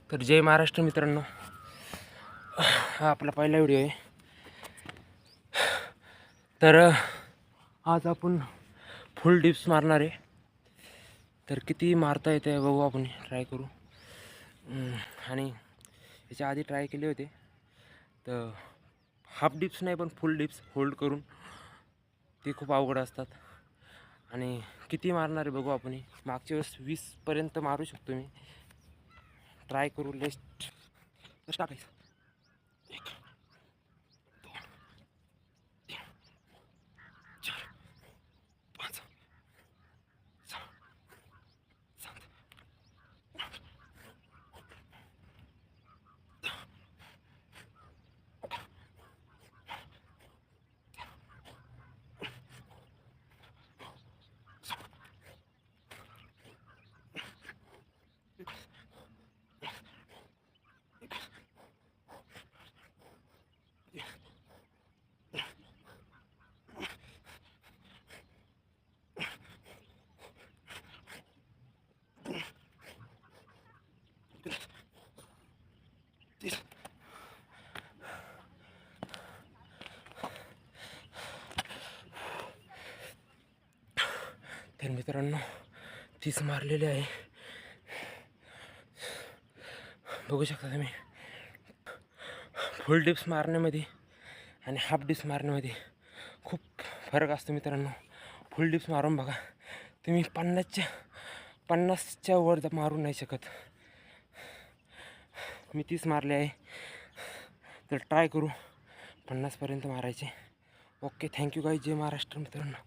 तर जय महाराष्ट्र मित्रांनो, हा आपला पहिला व्हिडिओ आहे. तर आज आपण फुल डिप्स मारणार आहे. तर किती मारता येते बघू, आपण ट्राय करू. आणि याच्या आधी ट्राय केले होते, तर हाफ डिप्स नाही पण फुल डिप्स होल्ड करून ते खूप अवघड असतात. आणि किती मारणार आहे बघू आपण. मागच्या वेळेस 20पर्यंत मारू शकतो मी. ट्राय करू. लेस्ट टाकायचं. 1 2 3 4 5 6 7 8 तर मित्रांनो 30 मारलेले आहे. बघू शकता तुम्ही. फुल डिप्स मारण्यामध्ये आणि हाफ डिप्स मारण्यामध्ये खूप फरक असतो मित्रांनो. फुल डिप्स मारून बघा तुम्ही, 50च्या वर मारू नाही शकत. मी 30 मारले आहे, तर ट्राय करू 50पर्यंत मारायचे. Okay, thank you guys. जय महाराष्ट्र मित्रांनो.